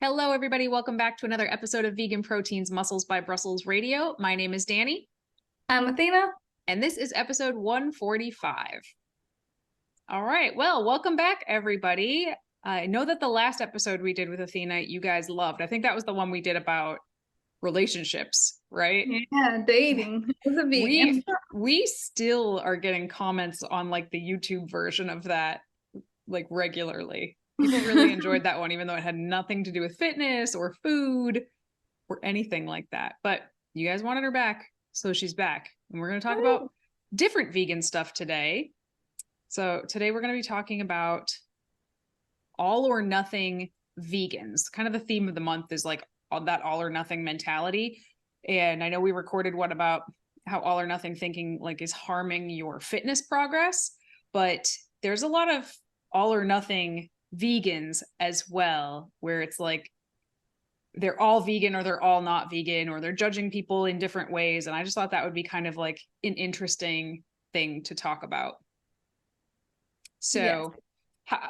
Hello, everybody. Welcome back to another episode of Vegan Proteins Muscles by Brussels Radio. My name is Danny. I'm Athena. And this is episode 145. All right. Well, welcome back, everybody. I know that the last episode we did with Athena, you guys loved. I think that was the one we did about relationships, right? Yeah, dating as a vegan. We still are getting comments on like the YouTube version of that like regularly. People really enjoyed that one, even though it had nothing to do with fitness or food or anything like that. But you guys wanted her back, so she's back. And we're going to talk about different vegan stuff today. So today we're going to be talking about all or nothing vegans. Kind of the theme of the month is like that all or nothing mentality. And I know we recorded one about how all or nothing thinking like is harming your fitness progress, but there's a lot of all or nothing vegans as well, where it's like they're all vegan or they're all not vegan, or they're judging people in different ways. And I just thought that would be kind of like an interesting thing to talk about. So yes.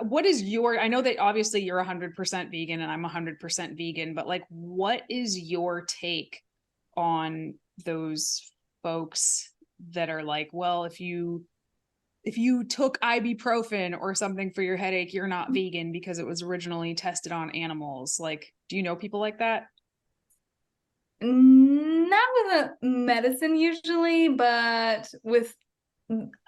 What is your, I know that obviously you're 100% vegan and I'm 100% vegan, but like, what is your take on those folks that are like, well, if you took ibuprofen or something for your headache, you're not vegan because it was originally tested on animals? Like, do you know people like that? Not with a medicine usually, but with,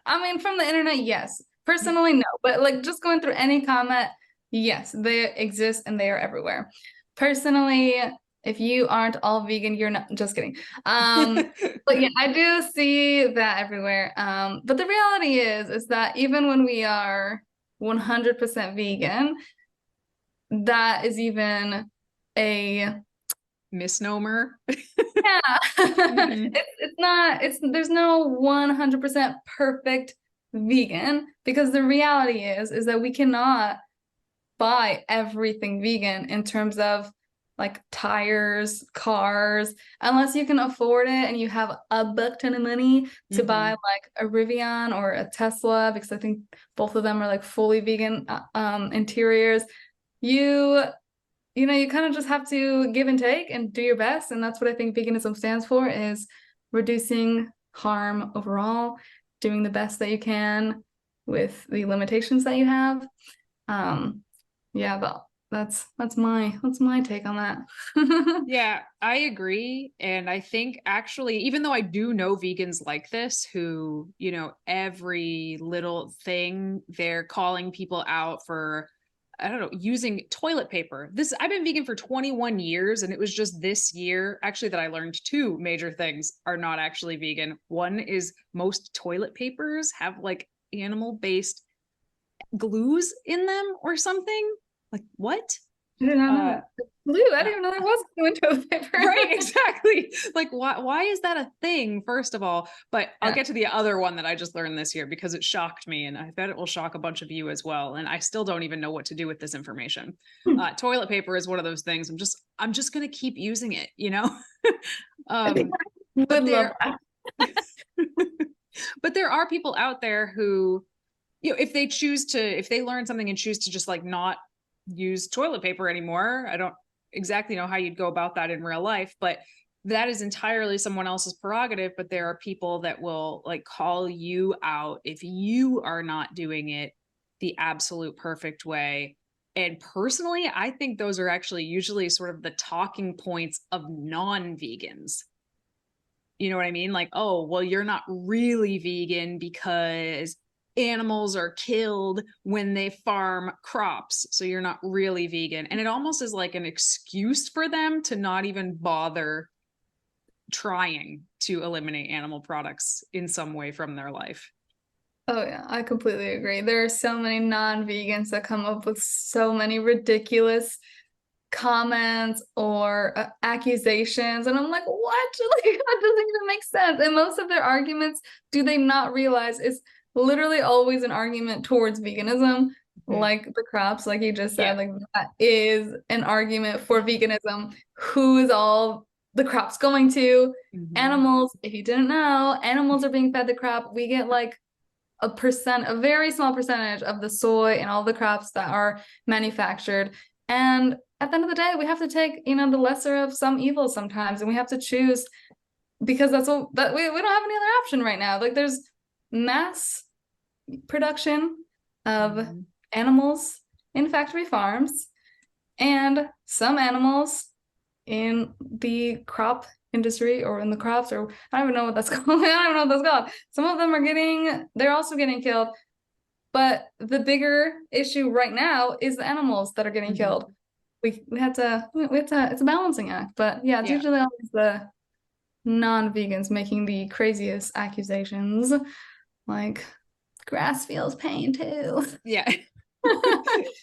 I mean, from the internet, yes. Personally, no. But like just going through any comment, yes, they exist and they are everywhere. Personally, if you aren't all vegan, you're not, just kidding. But yeah, I do see that everywhere. But the reality is that even when we are 100% vegan, that is even a misnomer. Yeah. There's no 100% perfect vegan, because the reality is that we cannot buy everything vegan in terms of like tires, cars, unless you can afford it and you have a buck ton of money to buy like a Rivian or a Tesla, because I think both of them are like fully vegan interiors. You know, you kind of just have to give and take and do your best. And that's what I think veganism stands for, is reducing harm overall, doing the best that you can with the limitations that you have. Yeah, but that's my take on that. Yeah, I agree. And I think actually, even though I do know vegans like this who, you know, every little thing they're calling people out for, I don't know, using toilet paper. I've been vegan for 21 years, and it was just this year actually that I learned two major things are not actually vegan. One is most toilet papers have like animal-based glues in them or something. Like what? I did not know that. Glue. I didn't even know there was glue in toilet paper. Right, exactly. Like why is that a thing, first of all? But I'll get to the other one that I just learned this year because it shocked me, and I bet it will shock a bunch of you as well. And I still don't even know what to do with this information. Toilet paper is one of those things. I'm just gonna keep using it, you know. But there are people out there who, you know, if they learn something and choose to just like not use toilet paper anymore. I don't exactly know how you'd go about that in real life, but that is entirely someone else's prerogative. But there are people that will like call you out if you are not doing it the absolute perfect way. And personally, I think those are actually usually sort of the talking points of non-vegans. You know what I mean? Like, oh, well, you're not really vegan because animals are killed when they farm crops, so you're not really vegan. And it almost is like an excuse for them to not even bother trying to eliminate animal products in some way from their life. Oh yeah, I completely agree. There are so many non-vegans that come up with so many ridiculous comments or accusations, and I'm like, what? Like, that doesn't even make sense. And most of their arguments, do they not realize, is literally always an argument towards veganism, like the crops, like you just said, like that is an argument for veganism. Who is all the crops going to? Animals. If you didn't know, animals are being fed the crop. We get like a very small percentage of the soy and all the crops that are manufactured. And at the end of the day, we have to take, the lesser of some evils sometimes, and we have to choose, because that's what that we don't have any other option right now. Like, there's mass production of animals in factory farms, and some animals in the crop industry, or in the crops, or I don't even know what that's called. I don't know what that's called. Some of them they're also getting killed. But the bigger issue right now is the animals that are getting killed. We have to, it's a balancing act. But yeah, it's usually always the non-vegans making the craziest accusations, like, grass feels pain too. Yeah.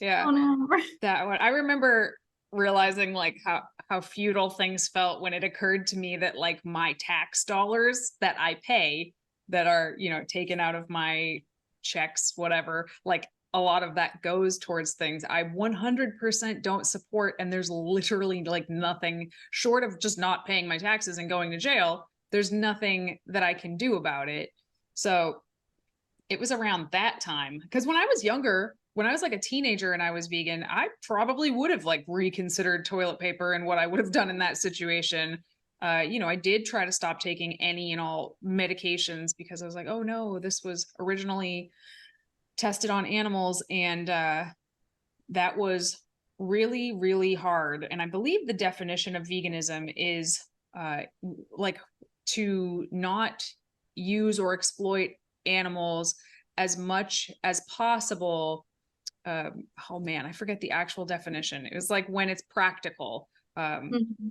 Yeah. Oh, no. That one. I remember realizing like how futile things felt when it occurred to me that like my tax dollars that I pay, that are, taken out of my checks, whatever, like a lot of that goes towards things I 100% don't support. And there's literally like nothing short of just not paying my taxes and going to jail. There's nothing that I can do about it. So it was around that time, because when I was younger, when I was like a teenager and I was vegan, I probably would have like reconsidered toilet paper and what I would have done in that situation. I did try to stop taking any and all medications, because I was like, oh no, this was originally tested on animals. And that was really, really hard. And I believe the definition of veganism is like to not use or exploit animals as much as possible. Oh man, I forget the actual definition. It was like when it's practical,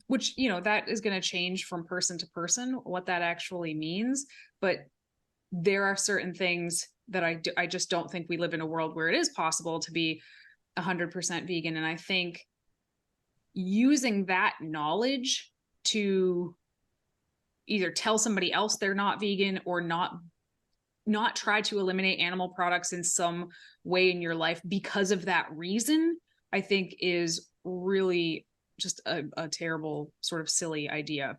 which, that is going to change from person to person, what that actually means. But there are certain things that I just don't think we live in a world where it is possible to be 100% vegan. And I think using that knowledge to either tell somebody else they're not vegan, or not try to eliminate animal products in some way in your life because of that reason, I think is really just a terrible, sort of silly idea.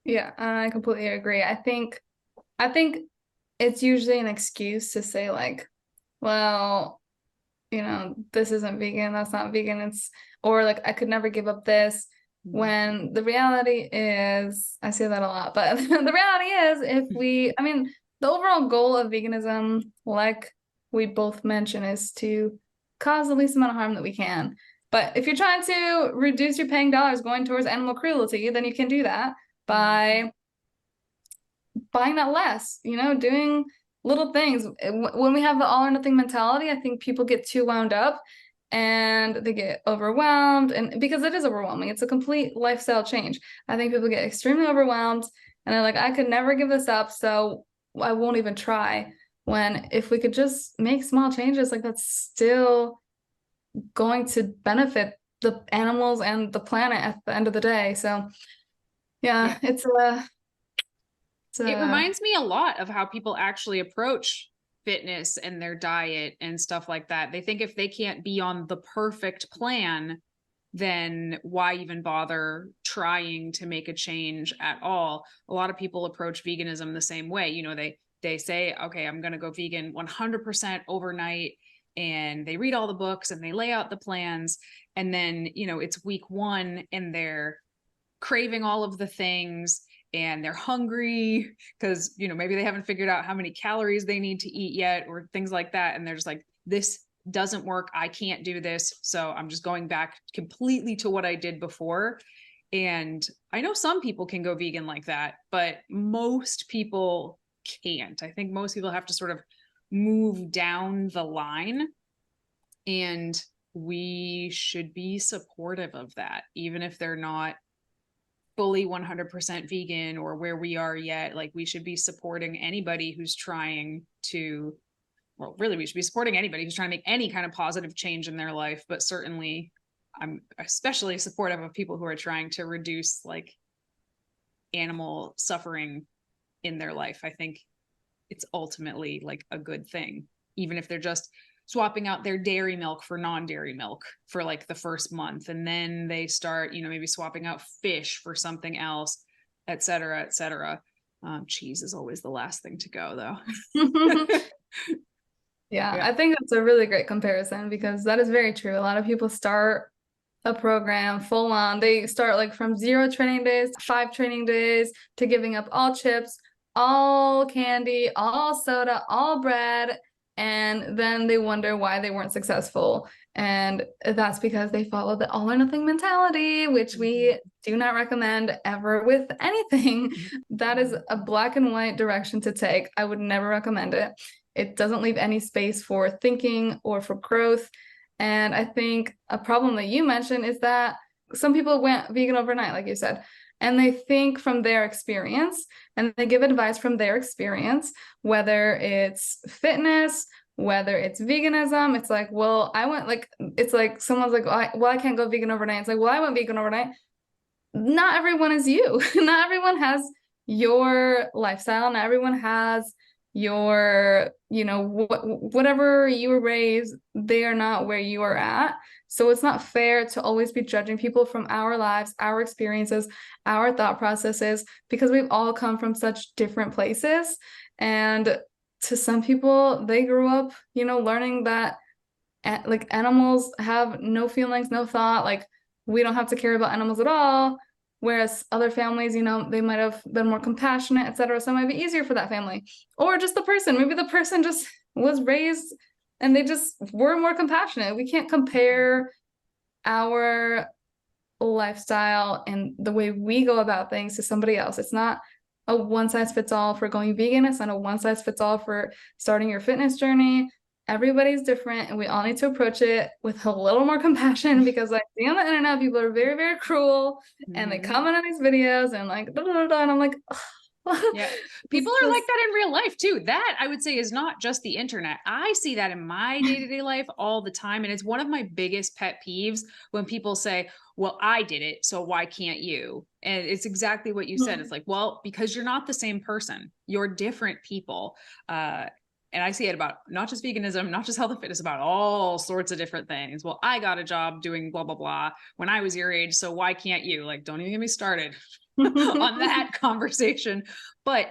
Yeah, I completely agree. I think it's usually an excuse to say like, well, this isn't vegan, that's not vegan, or like, I could never give up this. When the reality is, I say that a lot, but the reality is, the overall goal of veganism, like we both mentioned, is to cause the least amount of harm that we can. But if you're trying to reduce your paying dollars going towards animal cruelty, then you can do that by buying that less, doing little things. When we have the all or nothing mentality, I think people get too wound up and they get overwhelmed, and because it is overwhelming, it's a complete lifestyle change. I think people get extremely overwhelmed and they're like, I could never give this up, so I won't even try. When if we could just make small changes, like, that's still going to benefit the animals and the planet at the end of the day. So yeah. It reminds me a lot of how people actually approach fitness and their diet and stuff like that. They think if they can't be on the perfect plan, then why even bother trying to make a change at all? A lot of people approach veganism the same way. They say, okay, I'm going to go vegan 100% overnight. And they read all the books and they lay out the plans. And then, it's week 1 and they're craving all of the things and they're hungry because, maybe they haven't figured out how many calories they need to eat yet, or things like that. And they're just like, this doesn't work. I can't do this. So I'm just going back completely to what I did before. And I know some people can go vegan like that, but most people can't. I think most people have to sort of move down the line, and we should be supportive of that, even if they're not fully 100% vegan or where we are yet. Like, we should be supporting anybody who's trying to, well, really, we should be supporting anybody who's trying to make any kind of positive change in their life. But certainly I'm especially supportive of people who are trying to reduce like animal suffering in their life. I think it's ultimately like a good thing, even if they're just swapping out their dairy milk for non-dairy milk for like the first month. And then they start, maybe swapping out fish for something else, et cetera, et cetera. Cheese is always the last thing to go though. Yeah, I think that's a really great comparison, because that is very true. A lot of people start a program full on. They start like from 0 training days, 5 training days, to giving up all chips, all candy, all soda, all bread. And then they wonder why they weren't successful. And that's because they follow the all or nothing mentality, which we do not recommend ever with anything. That is a black and white direction to take. I would never recommend it. It doesn't leave any space for thinking or for growth. And I think a problem that you mentioned is that some people went vegan overnight, like you said, and they think from their experience and they give advice from their experience, whether it's fitness, whether it's veganism. It's like, well, I went like, it's like someone's like, well, I can't go vegan overnight. It's like, well, I went vegan overnight. Not everyone is you. Not everyone has your lifestyle. Not everyone has your, you know, whatever you were raised, they are not where you are at. So it's not fair to always be judging people from our lives, our experiences, our thought processes, because we've all come from such different places. And to some people, they grew up, you know, learning that like animals have no feelings, no thought, like we don't have to care about animals at all. Whereas other families, you know, they might have been more compassionate, etc. So it might be easier for that family. Or just the person, maybe the person just was raised and they just were more compassionate. We can't compare our lifestyle and the way we go about things to somebody else. It's not a one size fits all for going vegan. It's not a one size fits all for starting your fitness journey. Everybody's different and we all need to approach it with a little more compassion, because like on the internet, people are very, very cruel and they comment on these videos and like, blah, blah, blah, and I'm like, oh. Yeah, people are like that in real life too. That I would say is not just the internet. I see that in my day-to-day life all the time. And it's one of my biggest pet peeves when people say, well, I did it, so why can't you? And it's exactly what you said. It's like, well, because you're not the same person. You're different people. And I see it about not just veganism, not just health and fitness, about all sorts of different things. Well, I got a job doing blah, blah, blah when I was your age. So why can't you? Like, don't even get me started on that conversation. But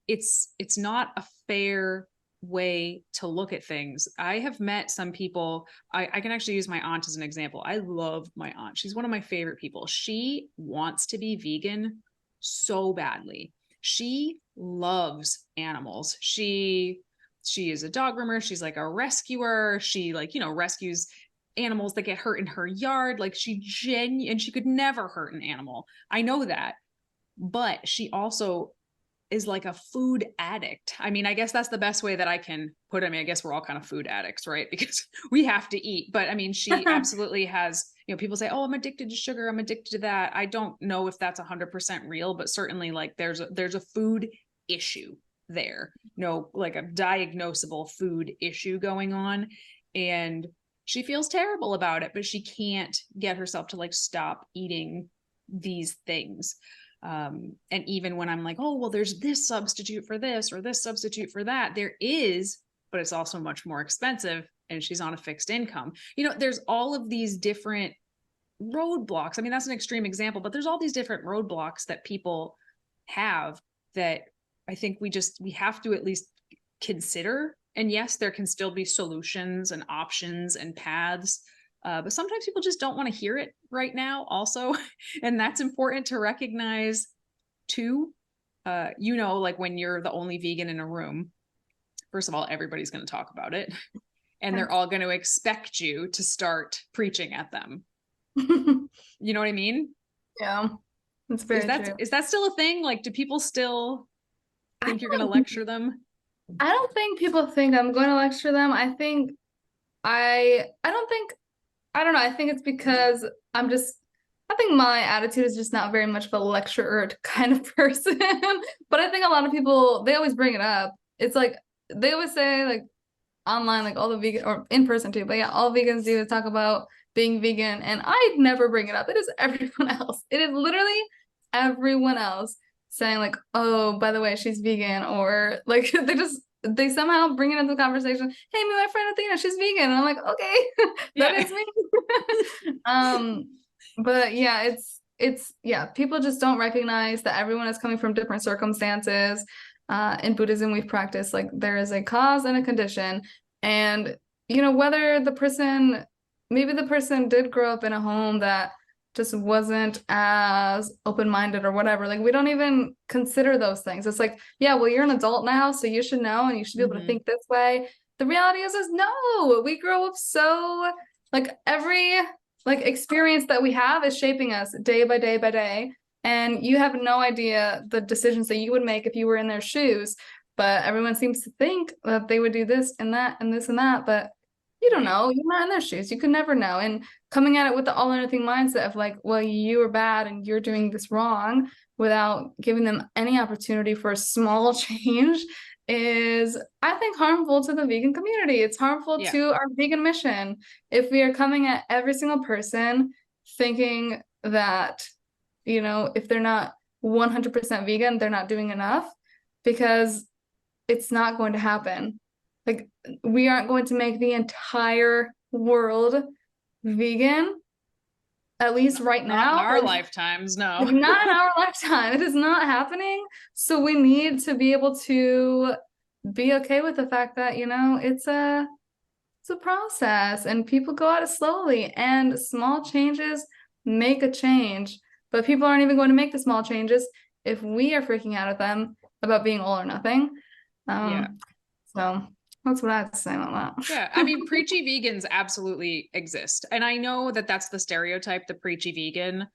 it's not a fair way to look at things. I have met some people. I can actually use my aunt as an example. I love my aunt. She's one of my favorite people. She wants to be vegan so badly. She loves animals. She is a dog groomer. She's like a rescuer. She like, you know, rescues animals that get hurt in her yard. Like and she could never hurt an animal. I know that. But she also is like a food addict. I mean, I guess that's the best way that I can put it. I mean, I guess we're all kind of food addicts, right? Because we have to eat. But I mean, she absolutely has, you know, people say, oh, I'm addicted to sugar. I'm addicted to that. I don't know if that's 100% real, but certainly like there's a food issue there, you know, like a diagnosable food issue going on. And she feels terrible about it, but she can't get herself to like stop eating these things. And even when I'm like, oh, well, there's this substitute for this or this substitute for that, there is, but it's also much more expensive and she's on a fixed income. You know, there's all of these different roadblocks. I mean, that's an extreme example, but there's all these different roadblocks that people have that I think we have to at least consider. And yes, there can still be solutions and options and paths. But sometimes people just don't want to hear it right now also. And that's important to recognize too. You know, like when you're the only vegan in a room, first of all, everybody's going to talk about it and they're all going to expect you to start preaching at them. You know what I mean? Yeah, that's very true. Is that still a thing? Like, do people still think you're going to lecture them? I don't think people think I'm going to lecture them. I don't know. I think it's because I think my attitude is just not very much of a lecturer kind of person. But I think a lot of people, they always bring it up. It's like, they always say like online, like all the vegan, or in person too, but yeah, all vegans do is talk about being vegan. And I never bring it up. It is everyone else. It is literally everyone else saying like, oh, by the way, she's vegan. Or like, they somehow bring it into the conversation. Hey, me, my friend Athena, she's vegan. And I'm like, okay, that is me. But yeah, yeah, people just don't recognize that everyone is coming from different circumstances. In Buddhism, we've practiced like there is a cause and a condition. And, you know, whether the person maybe the person did grow up in a home that just wasn't as open-minded or whatever. Like we don't even consider those things. It's like, yeah, well, you're an adult now, so you should know and you should be able to think this way. The reality is no, we grow up so like every like experience that we have is shaping us day by day by day. And you have no idea the decisions that you would make if you were in their shoes. But everyone seems to think that they would do this and that and this and that. But you don't know. You're not in their shoes. You can never know. And coming at it with the all or nothing mindset of like, well, you are bad and you're doing this wrong without giving them any opportunity for a small change is, I think, harmful to the vegan community. It's harmful to our vegan mission. If we are coming at every single person thinking that, you know, if they're not 100% vegan, they're not doing enough, because it's not going to happen. Like, we aren't going to make the entire world vegan, at least right now. Not in our lifetimes, no. Not in our lifetime. It is not happening. So we need to be able to be okay with the fact that, you know, it's a process and people go at it slowly, and small changes make a change. But people aren't even going to make the small changes if we are freaking out at them about being all or nothing. So that's what I have to say about that. Yeah, I mean, preachy vegans absolutely exist. And I know that that's the stereotype, the preachy vegan.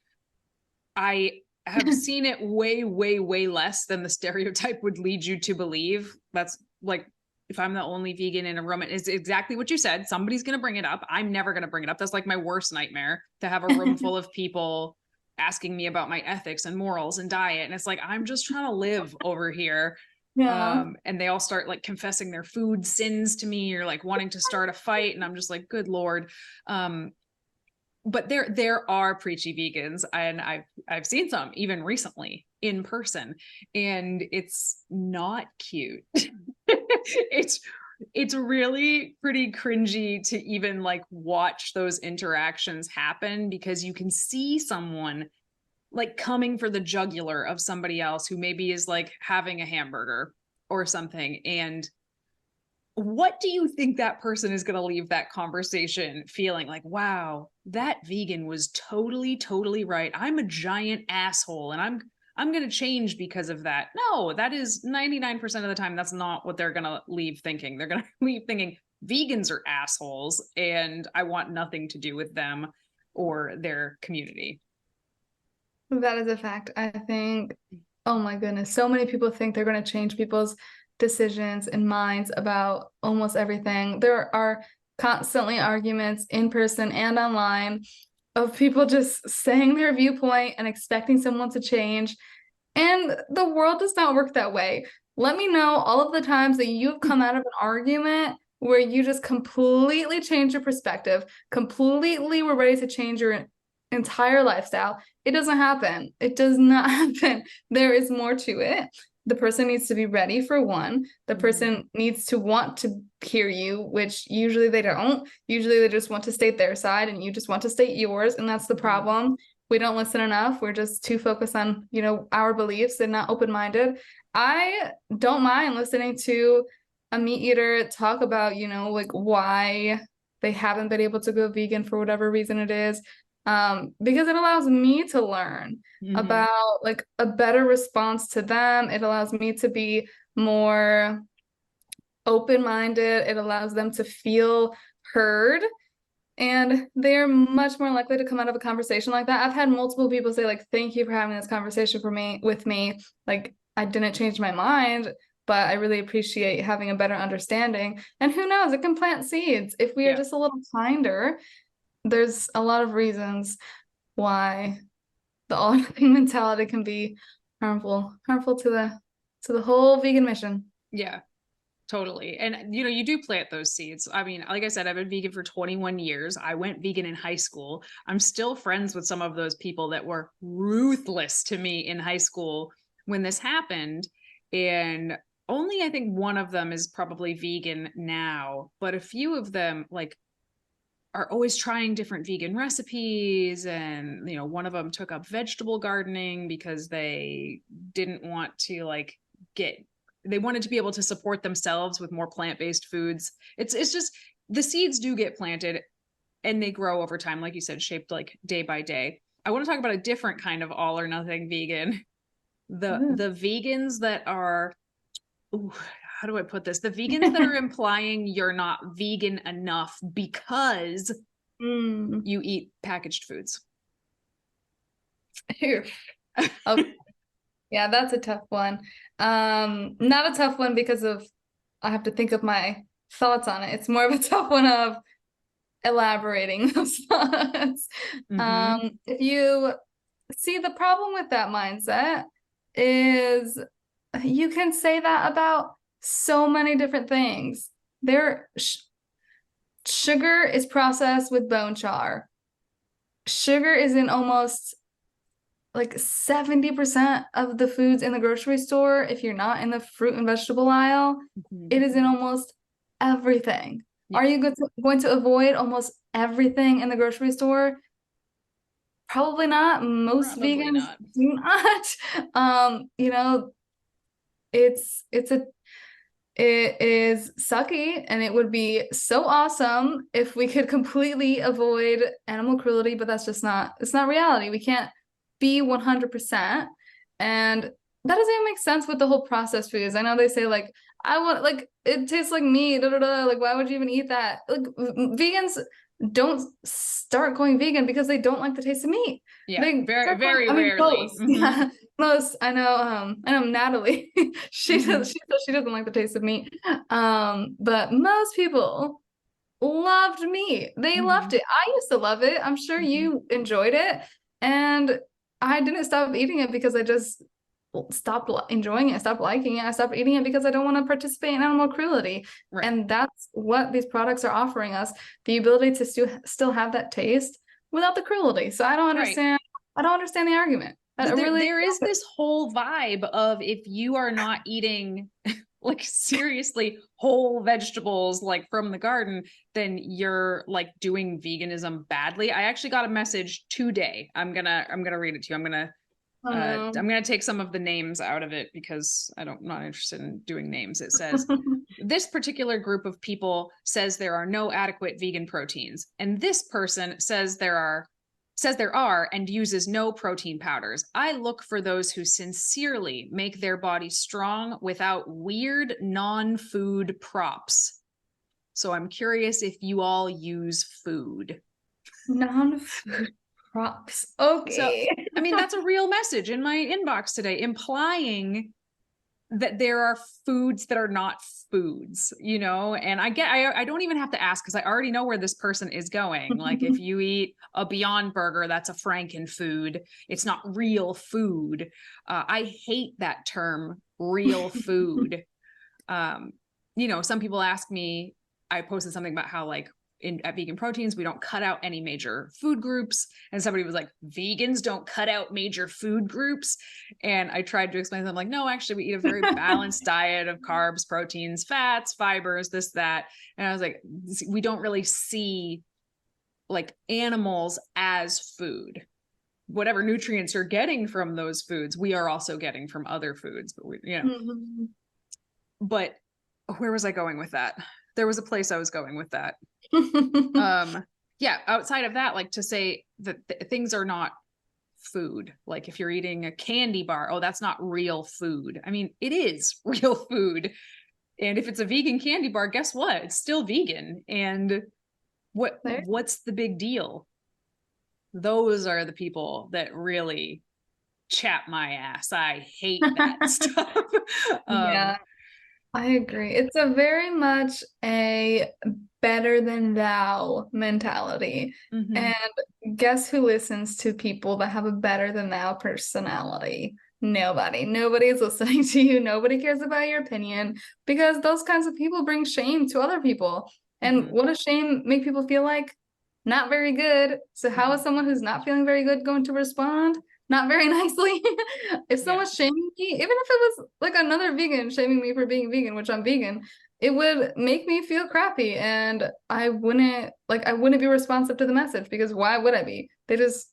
I have seen it way, way, way less than the stereotype would lead you to believe. That's like, if I'm the only vegan in a room, it's exactly what you said. Somebody's going to bring it up. I'm never going to bring it up. That's like my worst nightmare, to have a room full of people asking me about my ethics and morals and diet. And it's like, I'm just trying to live over here. And they all start like confessing their food sins to me, or like wanting to start a fight. And I'm just like, good Lord. But there are preachy vegans, and I've seen some even recently in person, and it's not cute. It's really pretty cringy to even like watch those interactions happen, because you can see someone like coming for the jugular of somebody else who maybe is like having a hamburger or something. And what do you think that person is going to leave that conversation feeling? Like, wow, that vegan was totally, totally right. I'm a giant asshole and I'm going to change because of that. No, that is 99% of the time. That's not what they're going to leave thinking. They're going to leave thinking vegans are assholes and I want nothing to do with them or their community. That is a fact. I think, oh my goodness, so many people think they're going to change people's decisions and minds about almost everything. There are constantly arguments in person and online of people just saying their viewpoint and expecting someone to change. And the world does not work that way. Let me know all of the times that you've come out of an argument where you just completely change your perspective, completely were ready to change your entire lifestyle. It doesn't happen. It does not happen. There is more to it. The person needs to be ready, for one. The person needs to want to hear you, which usually they don't. Usually they just want to state their side and you just want to state yours. And that's the problem. We don't listen enough. We're just too focused on, you know, our beliefs and not open-minded. I don't mind listening to a meat eater talk about, you know, like why they haven't been able to go vegan for whatever reason it is. Because it allows me to learn about like a better response to them. It allows me to be more open-minded. It allows them to feel heard, and they're much more likely to come out of a conversation like that. I've had multiple people say like, thank you for having this conversation with me. Like, I didn't change my mind, but I really appreciate having a better understanding. And who knows, it can plant seeds if we are just a little kinder. There's a lot of reasons why the all or nothing mentality can be harmful to the whole vegan mission. Yeah, totally. And, you know, you do plant those seeds. I mean, like I said, I've been vegan for 21 years. I went vegan in high school. I'm still friends with some of those people that were ruthless to me in high school when this happened. And only, I think, one of them is probably vegan now, but a few of them, like, are always trying different vegan recipes. And, you know, one of them took up vegetable gardening because they didn't want to like they wanted to be able to support themselves with more plant-based foods. It's just, the seeds do get planted. and they grow over time, like you said, shaped like day by day. I want to talk about a different kind of all or nothing vegan. The vegans that are, ooh, how do I put this? The vegans that are implying you're not vegan enough because you eat packaged foods. Okay. Yeah, that's a tough one. Not a tough one because of I have to think of my thoughts on it. It's more of a tough one of elaborating those thoughts. If you see, the problem with that mindset is you can say that about so many different things. Sugar is processed with bone char. Sugar is in almost like 70% of the foods in the grocery store. If you're not in the fruit and vegetable aisle, it is in almost everything. Are you going to avoid almost everything in the grocery store? Probably not. Most vegans do not. You know, it is sucky, and it would be so awesome if we could completely avoid animal cruelty, but that's just not, it's not reality. We can't be 100%. And that doesn't even make sense with the whole processed foods. I know they say like, I want, like, it tastes like meat, like, why would you even eat that? Like, vegans don't start going vegan because they don't like the taste of meat. Yeah, very rarely. Yeah, most. I know Natalie. She says she doesn't like the taste of meat. But most people loved meat. They loved it. I used to love it. I'm sure you enjoyed it. And I didn't stop eating it because I just stopped enjoying it, stopped liking it. I stopped eating it because I don't want to participate in animal cruelty. Right. And that's what these products are offering us, the ability to still have that taste without the cruelty. So I don't understand. Right. I don't understand the argument. There is this whole vibe of, if you are not eating like seriously whole vegetables like from the garden, then you're like doing veganism badly. I actually got a message today. I'm gonna read it to you. I'm gonna take some of the names out of it because I'm not interested in doing names. It says this particular group of people says there are no adequate vegan proteins, and this person says there are and uses no protein powders. I look for those who sincerely make their body strong without weird non-food props. So I'm curious if you all use food. Non-food props. Okay. So, I mean, that's a real message in my inbox today, implying that there are foods that are not foods, you know? And I don't even have to ask because I already know where this person is going. Like, if you eat a Beyond Burger, that's a Frankenfood. It's not real food. I hate that term, real food. You know, some people ask me, I posted something about how like at VeganProteins, we don't cut out any major food groups. And somebody was like, vegans don't cut out major food groups. And I tried to explain to them, like, no, actually we eat a very balanced diet of carbs, proteins, fats, fibers, this, that. And I was like, we don't really see like animals as food. Whatever nutrients you're getting from those foods, we are also getting from other foods, but but where was I going with that? There was a place I was going with that. Yeah, outside of that, like to say that things are not food. Like if you're eating a candy bar, oh, that's not real food. I mean, it is real food. And if it's a vegan candy bar, guess what? It's still vegan. And what's the big deal? Those are the people that really chap my ass. I hate that stuff. Yeah, I agree. It's a very much a better than thou mentality. And guess who listens to people that have a better than thou personality? Nobody. Nobody's listening to you. Nobody cares about your opinion, because those kinds of people bring shame to other people. And what does shame make people feel like? Not very good. So how is someone who's not feeling very good going to respond? Not very nicely. If someone's shaming me, even if it was like another vegan shaming me for being vegan, which I'm vegan, it would make me feel crappy, and I wouldn't be responsive to the message, because why would I be? They just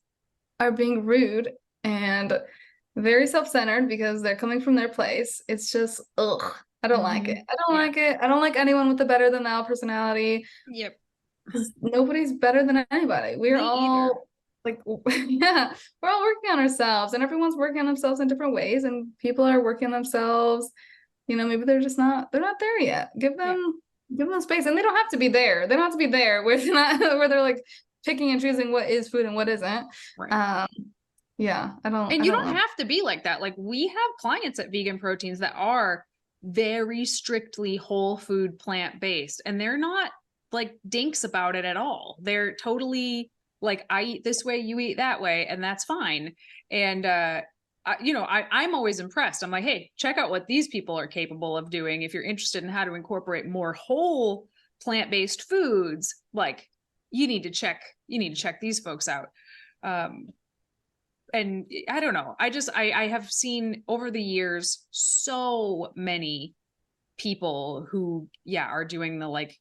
are being rude and very self-centered because they're coming from their place. It's just, ugh. I don't like it. I don't like it. I don't like anyone with a better than thou personality. Yep. because nobody's better than anybody. We're Me either. all like, yeah, we're all working on ourselves, and everyone's working on themselves in different ways, and people are working on themselves. Maybe they're not there yet. Yeah. Give them space, and they don't have to be there. They don't have to be there where they're not, where they're like picking and choosing what is food and what isn't. Right. Yeah, And I you don't don't know. have to be like that. Like we have clients at Vegan Proteins that are very strictly whole food plant based, and they're not like dinks about it at all. They're totally like, I eat this way, you eat that way, and that's fine. And I'm always impressed. I'm like, hey, check out what these people are capable of doing. If you're interested in how to incorporate more whole plant-based foods, like you need to check these folks out. And I don't know. I have seen over the years so many people who, are doing the like,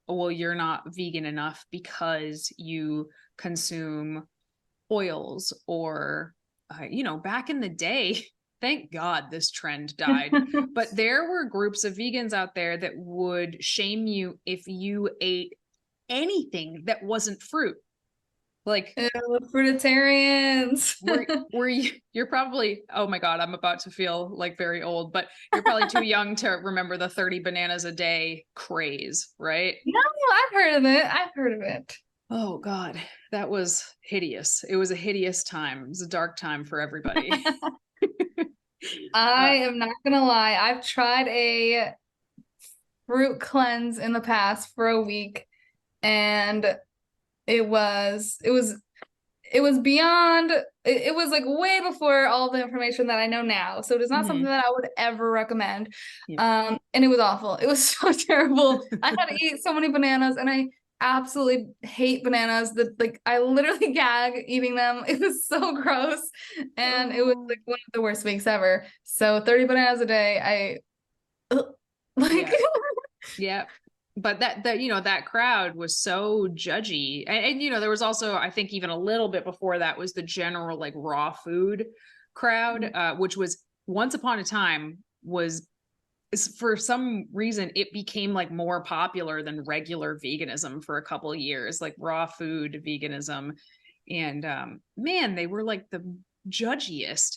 oh, well, you're not vegan enough because you consume oils or, back in the day, thank God this trend died. But there were groups of vegans out there that would shame you if you ate anything that wasn't fruit. Like, Ew, fruitarians. were you're probably, oh my God, I'm about to feel like very old, but you're probably too young to remember the 30 bananas a day craze, right? No, I've heard of it. I've heard of it. Oh God, that was hideous. It was a hideous time. It was a dark time for everybody. I am not gonna lie. I've tried a fruit cleanse in the past for a week, and it was beyond, it was like way before all the information that I know now. So it is not something that I would ever recommend. Yeah. And it was awful. It was so terrible. I had to eat so many bananas, and I absolutely hate bananas. That like I literally gag eating them. It was so gross. And it was like one of the worst weeks ever. So 30 bananas a day, like Yeah. Yeah. But that that crowd was so judgy. And there was also, I think even a little bit before that was the general like raw food crowd, which was once upon a time was, for some reason it became like more popular than regular veganism for a couple of years, like raw food veganism. And man, they were like the judgiest.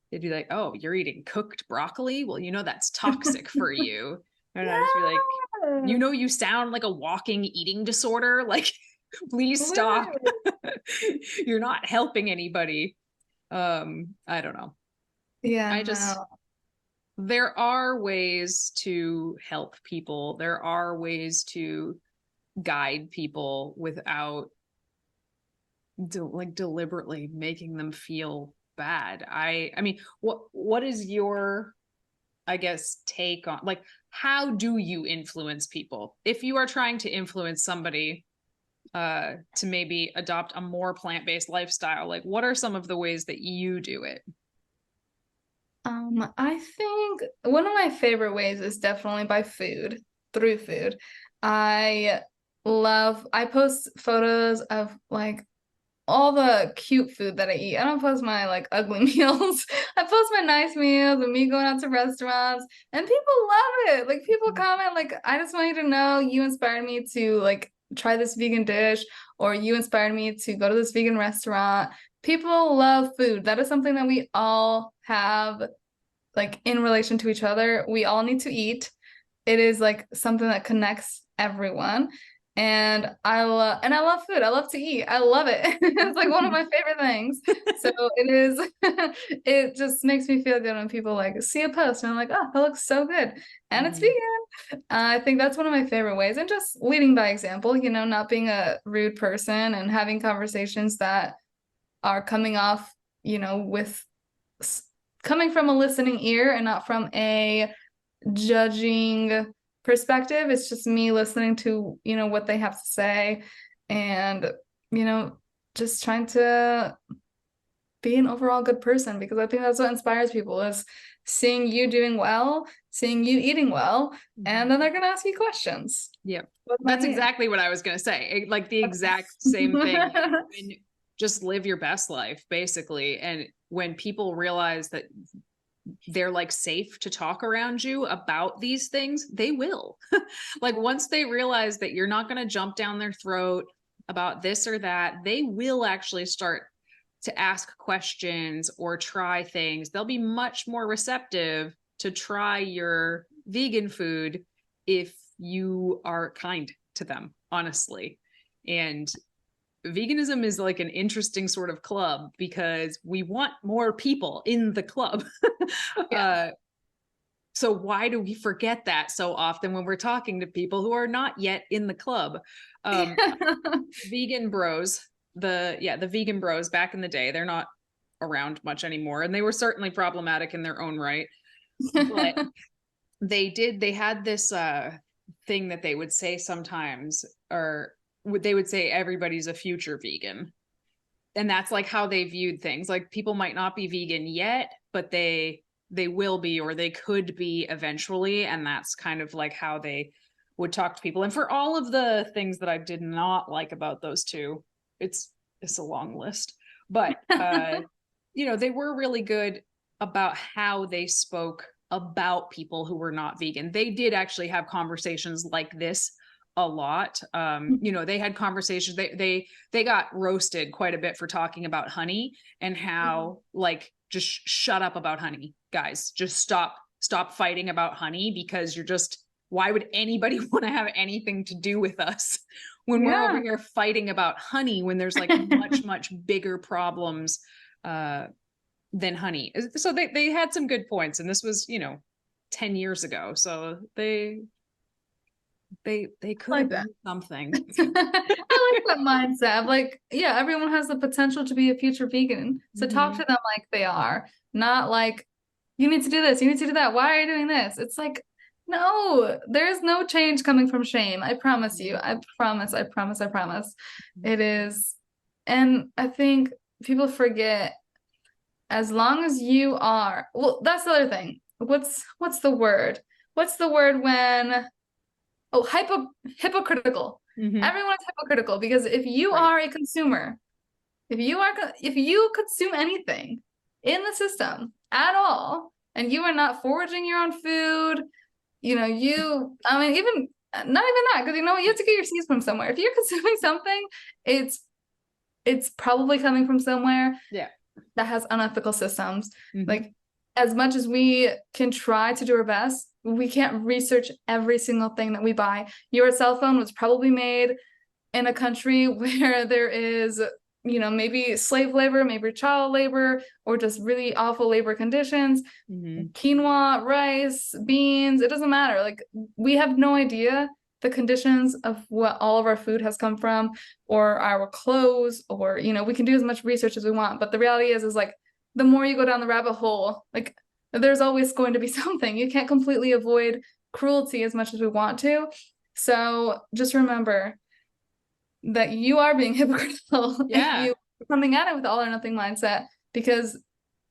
They'd be like, oh, you're eating cooked broccoli, well, that's toxic for you. And I'd just be like, yeah. you sound like a walking eating disorder, like please stop. You're not helping anybody. I don't know. Yeah, I just no. There are ways to help people. There are ways to guide people without deliberately making them feel bad. I mean, what is your, I guess, take on, like, how do you influence people? If you are trying to influence somebody to maybe adopt a more plant-based lifestyle, like what are some of the ways that you do it? I think one of my favorite ways is definitely through food. I I post photos of like all the cute food that I eat. I don't post my like ugly meals. I post my nice meals and me going out to restaurants, and people love it. Like people comment like, I just want you to know you inspired me to like try this vegan dish, or you inspired me to go to this vegan restaurant. People love food. That is something that we all have like in relation to each other. We all need to eat. It is like something that connects everyone. And I love food. I love to eat. I love it. It's like one of my favorite things. So it is, it just makes me feel good when people like see a post and I'm like, oh, that looks so good. And it's vegan. I think that's one of my favorite ways. And just leading by example, not being a rude person and having conversations that are coming off, with coming from a listening ear and not from a judging perspective. It's just me listening to, what they have to say, and, just trying to be an overall good person, because I think that's what inspires people, is seeing you doing well, seeing you eating well, and then they're going to ask you questions. Yeah. That's exactly what I was going to say. Like the exact same thing. Just live your best life, basically. And when people realize that they're like safe to talk around you about these things, they will. Like once they realize that you're not going to jump down their throat about this or that, they will actually start to ask questions or try things. They'll be much more receptive to try your vegan food if you are kind to them, honestly. And veganism is like an interesting sort of club because we want more people in the club. Yeah. So why do we forget that so often when we're talking to people who are not yet in the club? Vegan bros, the vegan bros back in the day, they're not around much anymore, and they were certainly problematic in their own right. But they had this thing that they would say sometimes, or they would say everybody's a future vegan. And that's like how they viewed things. Like people might not be vegan yet, but they will be, or they could be eventually. And that's kind of like how they would talk to people. And for all of the things that I did not like about those two, it's a long list, but you know, they were really good about how they spoke about people who were not vegan. They did actually have conversations like this a lot. You know, they had conversations, they got roasted quite a bit for talking about honey and how like, just shut up about honey, guys. Just stop fighting about honey, because you're just, why would anybody want to have anything to do with us when we're over here fighting about honey, when there's like much bigger problems than honey. So they had some good points, and this was, you know, 10 years ago. So they could have done something. I like that mindset. Like, yeah, everyone has the potential to be a future vegan. So talk to them like they are, not like, you need to do this, you need to do that. Why are you doing this? It's like, no, there's no change coming from shame. I promise you. I promise. It is. And I think people forget, as long as you are, well, that's the other thing. What's the word? What's the word when, hypocritical. Everyone is hypocritical, because if you are a consumer, if you consume anything in the system at all, and you are not foraging your own food, you know, I mean, even not even that, because you know, you have to get your seeds from somewhere. If you're consuming something, it's probably coming from somewhere that has unethical systems. Like, as much as we can try to do our best, we can't research every single thing that we buy. Your cell phone was probably made in a country where there is, you know, maybe slave labor, maybe child labor, or just really awful labor conditions. Quinoa, rice, beans, it doesn't matter. Like, we have no idea the conditions of what all of our food has come from, or our clothes, or, you know, we can do as much research as we want. But the reality is like, the more you go down the rabbit hole, like, there's always going to be something. You can't completely avoid cruelty as much as we want to. So just remember that you are being hypocritical if you are coming at it with all or nothing mindset, because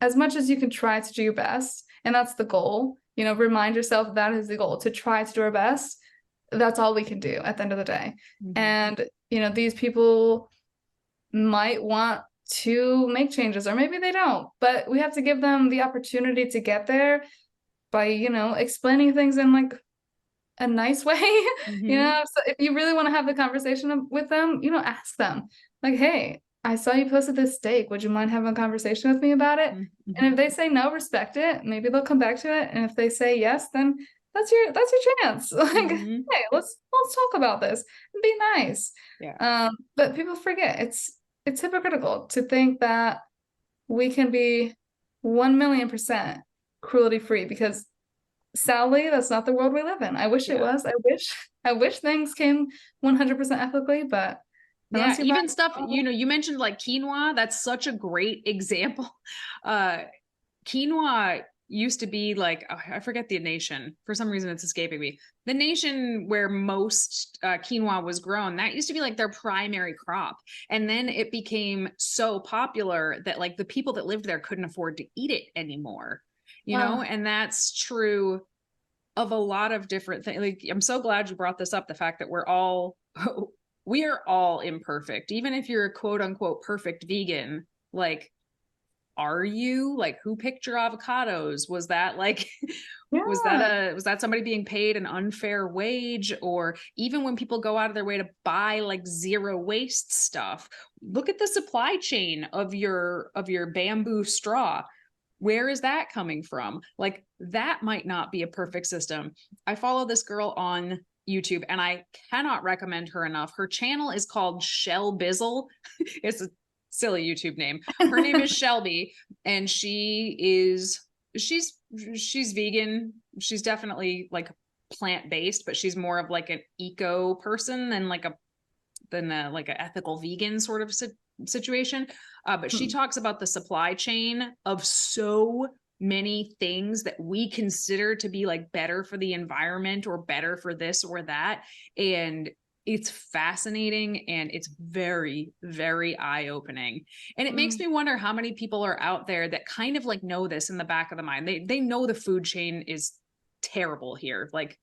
as much as you can try to do your best, and that's the goal, you know, remind yourself that is the goal, to try to do our best. That's all we can do at the end of the day. And, you know, these people might want to make changes, or maybe they don't, but we have to give them the opportunity to get there by, you know, explaining things in like a nice way. You know, so if you really want to have the conversation with them, you know, ask them like, hey, I saw you posted this steak, would you mind having a conversation with me about it? And if they say no, respect it, maybe they'll come back to it. And if they say yes, then that's your chance. Like, hey, let's talk about this and be nice. But people forget, it's hypocritical to think that we can be 1,000,000% cruelty free, because sadly, that's not the world we live in. I wish it was. I wish things came 100% ethically, but even stuff, you know, you mentioned like quinoa. That's such a great example. Quinoa used to be like, I forget the nation. For some reason, it's escaping me. The nation where most quinoa was grown, that used to be like their primary crop. And then it became so popular that like the people that lived there couldn't afford to eat it anymore, you know? And that's true of a lot of different things. Like, I'm so glad you brought this up. The fact that we are all imperfect. Even if you're a quote unquote perfect vegan, like, are you? Like, who picked your avocados? Was that like, Yeah. was that somebody being paid an unfair wage? Or even when people go out of their way to buy like zero waste stuff, look at the supply chain of your bamboo straw. Where is that coming from? Like, that might not be a perfect system. I follow this girl on YouTube and I cannot recommend her enough. Her channel is called Shell Bizzle. It's a silly YouTube name. Her name is Shelby, and she's vegan. She's definitely like plant-based, but she's more of like an eco person than like an ethical vegan sort of situation. But she talks about the supply chain of so many things that we consider to be like better for the environment or better for this or that. And it's fascinating and it's very, very eye-opening. And it makes me wonder how many people are out there that kind of like know this in the back of the mind. They know the food chain is terrible here. Like,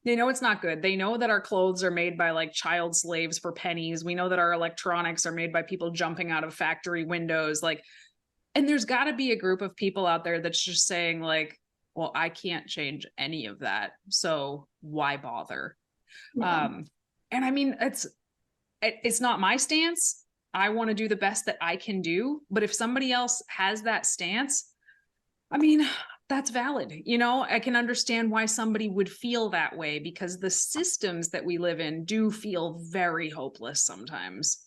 they know it's not good. They know that our clothes are made by like child slaves for pennies. We know that our electronics are made by people jumping out of factory windows. Like, and there's got to be a group of people out there that's just saying like, well, I can't change any of that, so why bother? Yeah. And I mean, it's not my stance. I want to do the best that I can do, but if somebody else has that stance, I mean, that's valid. You know, I can understand why somebody would feel that way, because the systems that we live in do feel very hopeless sometimes.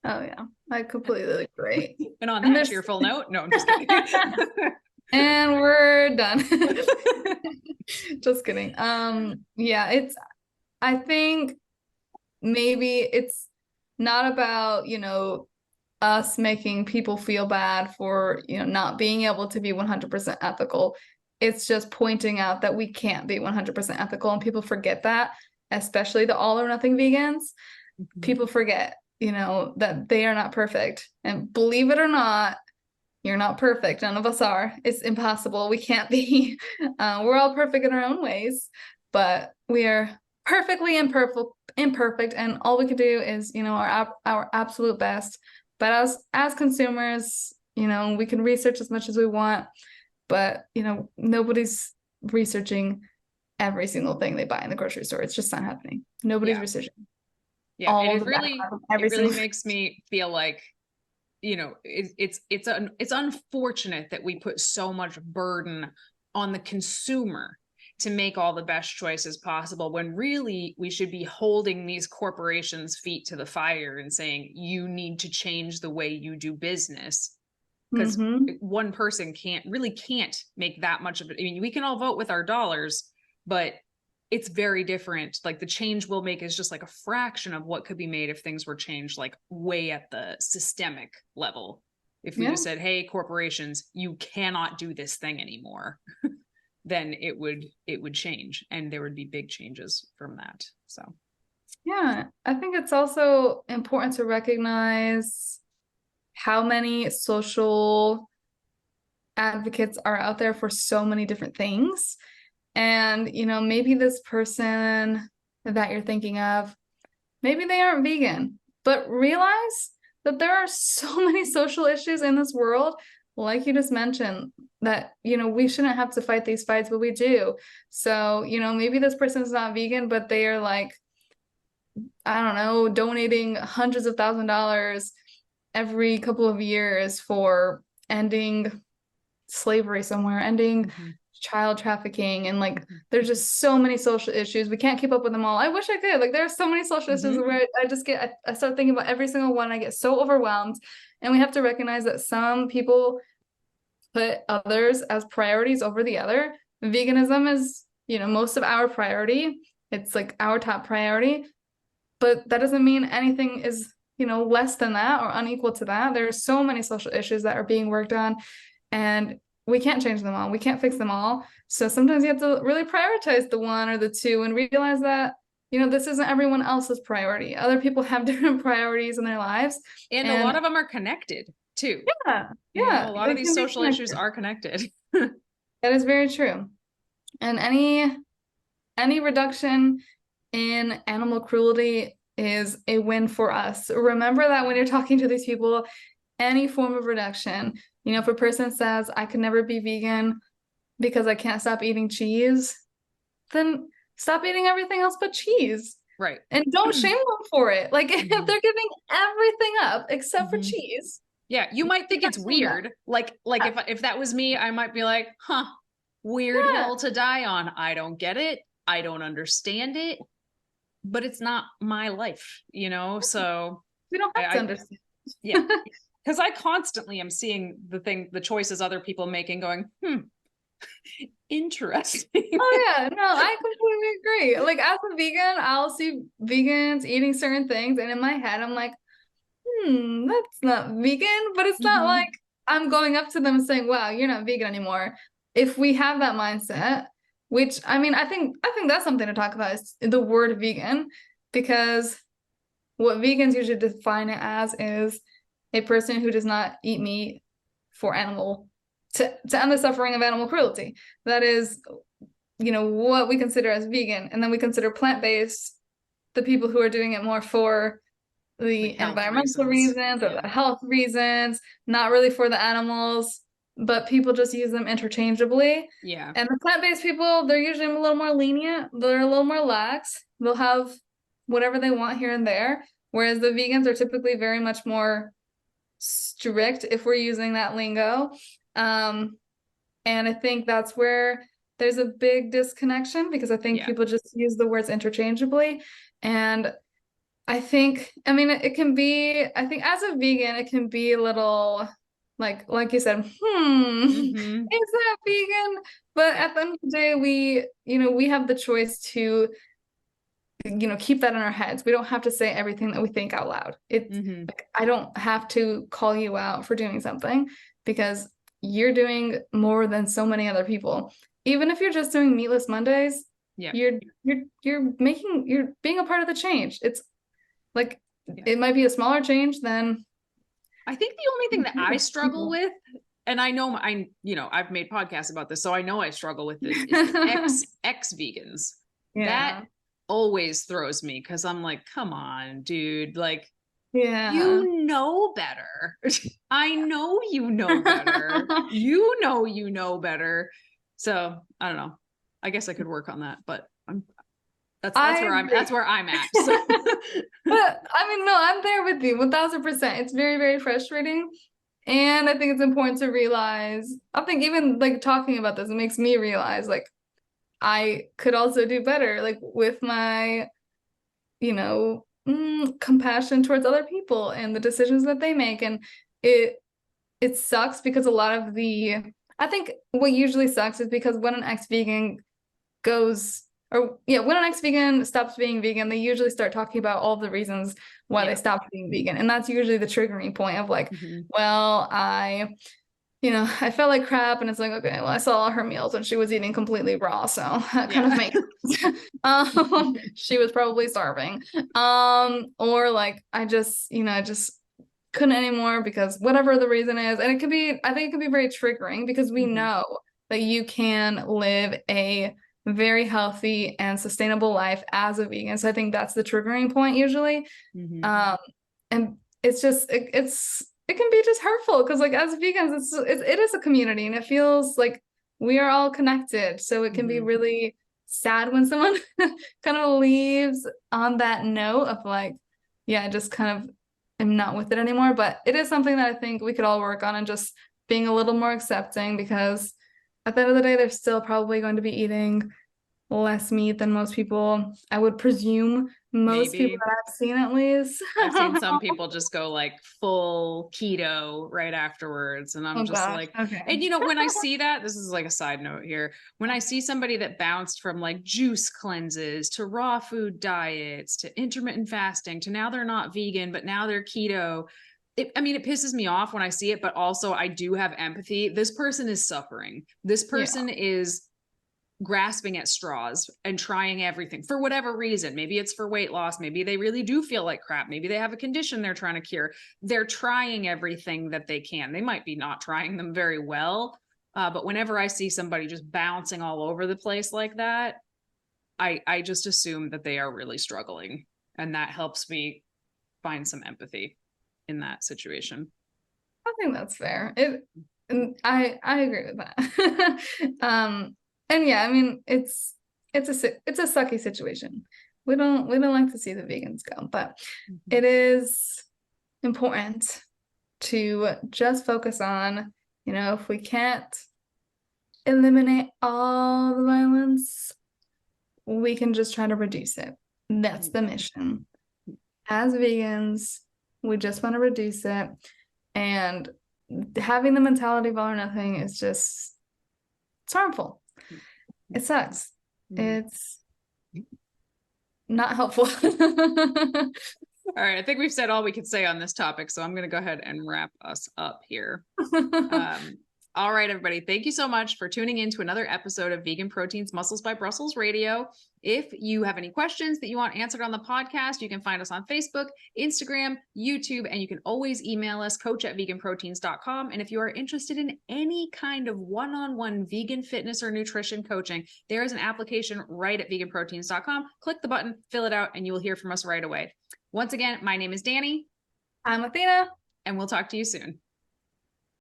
Oh yeah, I completely agree. And on And that there's cheerful note, no, I'm just kidding. and we're done. Just kidding. Yeah, I think maybe it's not about, us making people feel bad for, not being able to be 100% ethical. It's just pointing out that we can't be 100% ethical, and people forget that, especially the all or nothing vegans. People forget, that they are not perfect. And believe it or not, you're not perfect. None of us are. It's impossible. We can't be. We're all perfect in our own ways, but we are perfectly imperfect, and all we can do is, our absolute best. But as consumers, we can research as much as we want, but nobody's researching every single thing they buy in the grocery store. It's just not happening. Nobody's researching. Yeah, All and the it really makes me feel like, it's unfortunate that we put so much burden on the consumer to make all the best choices possible, when really we should be holding these corporations' feet to the fire and saying, you need to change the way you do business. Because one person can't make that much of it. I mean, we can all vote with our dollars, but it's very different. Like, the change we'll make is just like a fraction of what could be made if things were changed like way at the systemic level. If we just said, hey, corporations, you cannot do this thing anymore, then it would change, and there would be big changes from that. So yeah, I think it's also important to recognize how many social advocates are out there for so many different things. And, maybe this person that you're thinking of, maybe they aren't vegan, but realize that there are so many social issues in this world, like you just mentioned, that, we shouldn't have to fight these fights, but we do. So, maybe this person's not vegan, but they are like, I don't know, donating hundreds of $1,000s every couple of years for ending slavery somewhere, ending child trafficking, and like there's just so many social issues. We can't keep up with them all. I wish I could. Like, there are so many social issues where I start thinking about every single one. I get so overwhelmed, and we have to recognize that some people put others as priorities over the other. Veganism is, most of our priority. It's like our top priority, but that doesn't mean anything is, less than that or unequal to that. There are so many social issues that are being worked on, and we can't change them all. We can't fix them all. So sometimes you have to really prioritize the one or the two and realize that, this isn't everyone else's priority. Other people have different priorities in their lives. And a lot of them are connected too. Yeah. A lot of these social issues are connected. That is very true. And any reduction in animal cruelty is a win for us. Remember that when you're talking to these people, any form of reduction. You know, if a person says, I could never be vegan because I can't stop eating cheese, then stop eating everything else but cheese. Right. And don't shame them for it. Like, if Mhm. they're giving everything up except for Mhm. cheese. Yeah, you might think it's weird. Like if that was me, I might be like, huh, weird Yeah. hill to die on. I don't get it. I don't understand it, but it's not my life, you know? So We don't have to understand. yeah, because I constantly am seeing the choices other people making going, interesting. Oh yeah, no, I completely agree. Like, as a vegan, I'll see vegans eating certain things, and in my head, I'm like, that's not vegan, but it's not like I'm going up to them and saying, wow, you're not vegan anymore. If we have that mindset, which I mean, I think that's something to talk about, is the word vegan, because what vegans usually define it as is a person who does not eat meat for animal to end the suffering of animal cruelty. That is, you know, what we consider as vegan. And then we consider plant-based the people who are doing it more for the Like environmental reasons or the health reasons, not really for the animals, but people just use them interchangeably. Yeah. And the plant-based people, they're usually a little more lenient. They're a little more lax. They'll have whatever they want here and there. Whereas the vegans are typically very much more strict, if we're using that lingo. And I think that's where there's a big disconnection, because I think people just use the words interchangeably. And I think, I mean, it can be, I think as a vegan, it can be a little like you said, is that vegan? But at the end of the day, we have the choice to, keep that in our heads. We don't have to say everything that we think out loud. Like, I don't have to call you out for doing something, because you're doing more than so many other people. Even if you're just doing meatless Mondays, you're being a part of the change. It's like, it might be a smaller change than. I think the only thing that I struggle with, and I know I've made podcasts about this, so I know I struggle with this, is ex vegans. Yeah. That always throws me, because I'm like, come on, dude, like, yeah, you know better. I know you know better. You know better. So I don't know. I guess I could work on that, but that's where I'm at. So. But I mean, no, I'm there with you 1000%. It's very, very frustrating. And I think it's important to realize, I think even like talking about this, it makes me realize, like, I could also do better, like, with my, compassion towards other people and the decisions that they make. And it sucks, because a lot of I think what usually sucks is because when an ex-vegan when an ex-vegan stops being vegan, they usually start talking about all the reasons why they stopped being vegan. And that's usually the triggering point of like, well, I felt like crap, and it's like, okay, well, I saw all her meals and she was eating completely raw, so that kind of makes sense. She was probably starving. Or like, I just couldn't anymore because whatever the reason is. And I think it can be very triggering, because we know that you can live a very healthy and sustainable life as a vegan. So I think that's the triggering point usually. And it's just, it can be just hurtful, because like, as vegans, it is a community, and it feels like we are all connected. So it can be really sad when someone kind of leaves on that note of like, yeah, just kind of, I'm not with it anymore. But it is something that I think we could all work on, and just being a little more accepting, because at the end of the day, they're still probably going to be eating less meat than most people. I would presume most people that I've seen, at least. I've seen some people just go like full keto right afterwards. And I'm like, okay. And when I see that, this is like a side note here. When I see somebody that bounced from like juice cleanses to raw food diets to intermittent fasting to now they're not vegan, but now they're keto. It pisses me off when I see it, but also I do have empathy. This person is suffering. This person is grasping at straws and trying everything for whatever reason. Maybe it's for weight loss. Maybe they really do feel like crap. Maybe they have a condition they're trying to cure. They're trying everything that they can. They might be not trying them very well. But whenever I see somebody just bouncing all over the place like that, I just assume that they are really struggling. And that helps me find some empathy in that situation. I think that's fair. And I agree with that. And yeah, I mean, it's a sucky situation. We don't like to see the vegans go, but it is important to just focus on, if we can't eliminate all the violence, we can just try to reduce it. That's the mission. As vegans, we just want to reduce it. And having the mentality of all or nothing is just, it's harmful. It sucks. It's not helpful. All right, I think we've said all we could say on this topic, so I'm going to go ahead and wrap us up here. All right, everybody. Thank you so much for tuning in to another episode of Vegan Proteins Muscles by Brussels Radio. If you have any questions that you want answered on the podcast, you can find us on Facebook, Instagram, YouTube, and you can always email us, coach@veganproteins.com. And if you are interested in any kind of one-on-one vegan fitness or nutrition coaching, there is an application right at veganproteins.com. Click the button, fill it out, and you will hear from us right away. Once again, my name is Danny. I'm Athena. And we'll talk to you soon.